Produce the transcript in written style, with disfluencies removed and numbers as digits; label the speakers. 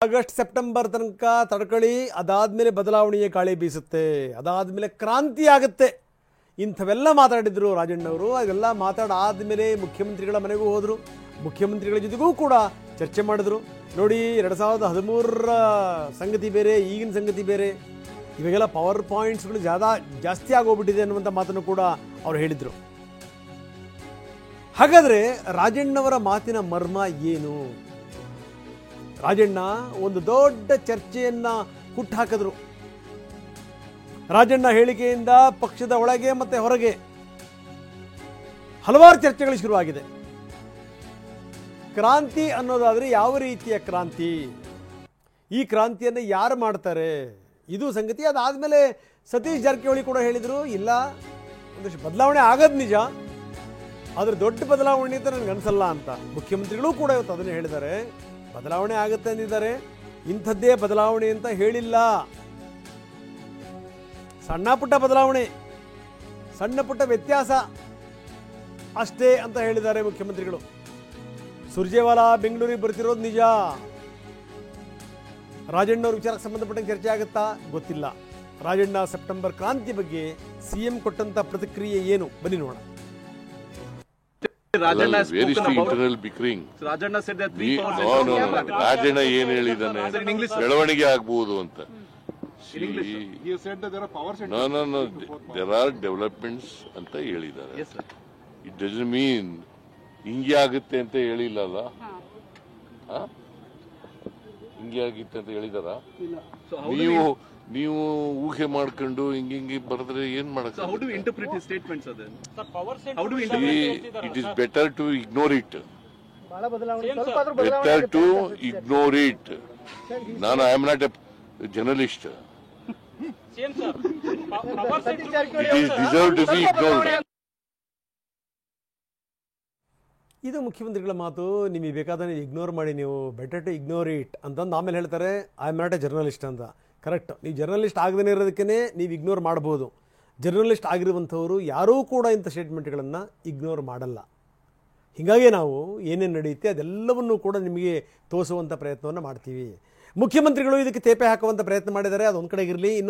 Speaker 1: August September ತನಕ ತಡ್ಕೊಳ್ಳಿ, ಅದಾದಮೇಲೆ ಬದಲಾವಣೆಯ ಗಾಳಿ ಬೀಸುತ್ತೆ, ಅದಾದಮೇಲೆ ಕ್ರಾಂತಿ ಆಗುತ್ತೆ. ಇಂಥವೆಲ್ಲ ಮಾತಾಡಿದರು ರಾಜಣ್ಣವರು. ಅದೆಲ್ಲ ಮಾತಾಡಾದಮೇಲೆ ಮುಖ್ಯಮಂತ್ರಿಗಳ ಮನೆಗೂ ಹೋದರು, ಮುಖ್ಯಮಂತ್ರಿಗಳ ಜೊತೆಗೂ ಕೂಡ ಚರ್ಚೆ ಮಾಡಿದ್ರು. ನೋಡಿ, 2013ರ ಸಂಗತಿ ಬೇರೆ, ಈಗಿನ ಸಂಗತಿ ಬೇರೆ, ಇವಾಗೆಲ್ಲ ಪವರ್ ಪಾಯಿಂಟ್ಸ್ಗಳು ಜಾಸ್ತಿ ಆಗೋಗ್ಬಿಟ್ಟಿದೆ ಅನ್ನುವಂಥ ಮಾತನ್ನು ಕೂಡ ಅವರು ಹೇಳಿದರು. ಹಾಗಾದರೆ ರಾಜಣ್ಣವರ ಮಾತಿನ ಮರ್ಮ ಏನು? ರಾಜಣ್ಣ ಒಂದು ದೊಡ್ಡ ಚರ್ಚೆಯನ್ನು ಹುಟ್ಟುಹಾಕಿದ್ರು. ರಾಜಣ್ಣ ಹೇಳಿಕೆಯಿಂದ ಪಕ್ಷದ ಒಳಗೆ ಮತ್ತೆ ಹೊರಗೆ ಹಲವಾರು ಚರ್ಚೆಗಳು ಶುರುವಾಗಿದೆ. ಕ್ರಾಂತಿ ಅನ್ನೋದಾದರೆ ಯಾವ ರೀತಿಯ ಕ್ರಾಂತಿ, ಈ ಕ್ರಾಂತಿಯನ್ನು ಯಾರು ಮಾಡ್ತಾರೆ, ಇದು ಸಂಗತಿ. ಅದಾದಮೇಲೆ ಸತೀಶ್ ಜಾರಕಿಹೊಳಿ ಕೂಡ ಹೇಳಿದರು, ಇಲ್ಲ ಒಂದಷ್ಟು ಬದಲಾವಣೆ ಆಗೋದು ನಿಜ, ಆದರೆ ದೊಡ್ಡ ಬದಲಾವಣೆ ಅಂತ ನನಗೆ ಅನಿಸಲ್ಲ ಅಂತ. ಮುಖ್ಯಮಂತ್ರಿಗಳು ಕೂಡ ಇವತ್ತು ಅದನ್ನೇ ಹೇಳಿದ್ದಾರೆ, ಬದಲಾವಣೆ ಆಗುತ್ತೆ ಅಂದಿದ್ದಾರೆ, ಇಂಥದ್ದೇ ಬದಲಾವಣೆ ಅಂತ ಹೇಳಿಲ್ಲ. ಸಣ್ಣ ಪುಟ್ಟ ಬದಲಾವಣೆ, ಸಣ್ಣ ಪುಟ್ಟ ವ್ಯತ್ಯಾಸ ಅಷ್ಟೇ ಅಂತ ಹೇಳಿದ್ದಾರೆ ಮುಖ್ಯಮಂತ್ರಿಗಳು. ಸುರ್ಜೇವಾಲಾ ಬೆಂಗಳೂರಿಗೆ ಬರ್ತಿರೋದು ನಿಜ. ರಾಜಣ್ಣವ್ರ ವಿಚಾರಕ್ಕೆ ಸಂಬಂಧಪಟ್ಟಂಗೆ ಚರ್ಚೆ ಆಗುತ್ತಾ ಗೊತ್ತಿಲ್ಲ. ರಾಜಣ್ಣ ಸೆಪ್ಟೆಂಬರ್ ಕ್ರಾಂತಿ ಬಗ್ಗೆ ಸಿಎಂ ಕೊಟ್ಟಂತ ಪ್ರತಿಕ್ರಿಯೆ ಏನು, ಬನ್ನಿ ನೋಡೋಣ.
Speaker 2: ರಾಜಣ್ಣ ಏನ್ ಹೇಳಿದಾನೆ, ಬೆಳವಣಿಗೆ ಆಗ್ಬಹುದು ಅಂತ. ದೇರ್ ಆರ್ ಡೆವಲಪ್ಮೆಂಟ್ಸ್ ಅಂತ ಹೇಳಿದ್ದಾರೆ. ಇಟ್ ಡಸಂಟ್ ಮೀನ್ ಹಿಂಗೆ ಆಗುತ್ತೆ ಅಂತ ಹೇಳಿಲ್ಲಲ್ಲ. ಹಿಂಗೆ ಆಗಿತ್ತೆ ಅಂತ ಹೇಳಿದಾರ? ನೀವು ಊಹೆ ಮಾಡ್ಕೊಂಡು ಹಿಂಗೆ ಬರೆದ್ರೆ ಏನ್ ಮಾಡಕ್? It is better to ignore it. Better to ignore it. ನಾನು I am not a journalist. It is deserve to be ignored.
Speaker 1: ಇದು ಮುಖ್ಯಮಂತ್ರಿಗಳ ಮಾತು. ನಿಮಗೆ ಬೇಕಾದ್ರೆ ಇಗ್ನೋರ್ ಮಾಡಿ, ನೀವು ಬೆಟರ್ ಟು ಇಗ್ನೋರ್ ಇಟ್ ಅಂತಂದು ಆಮೇಲೆ ಹೇಳ್ತಾರೆ I am not a journalist ಅಂತ. ಕರೆಕ್ಟ್, ನೀವು ಜರ್ನಲಿಸ್ಟ್ ಆಗದೇ ಇರೋದಕ್ಕೇ ನೀವು ಇಗ್ನೋರ್ ಮಾಡ್ಬೋದು. ಜರ್ನಲಿಸ್ಟ್ ಆಗಿರುವಂಥವರು ಯಾರೂ ಕೂಡ ಇಂಥ ಸ್ಟೇಟ್ಮೆಂಟ್ಗಳನ್ನು ಇಗ್ನೋರ್ ಮಾಡಲ್ಲ. ಹೀಗಾಗಿ ನಾವು ಏನೇನು ನಡೆಯುತ್ತೆ ಅದೆಲ್ಲವನ್ನೂ ಕೂಡ ನಿಮಗೆ ತೋರಿಸುವಂಥ ಪ್ರಯತ್ನವನ್ನು ಮಾಡ್ತೀವಿ. ಮುಖ್ಯಮಂತ್ರಿಗಳು ಇದಕ್ಕೆ ತೇಪೆ ಹಾಕುವಂಥ ಪ್ರಯತ್ನ ಮಾಡಿದ್ದಾರೆ. ಅದೊಂದು ಕಡೆಗಿರಲಿ. ಇನ್ನು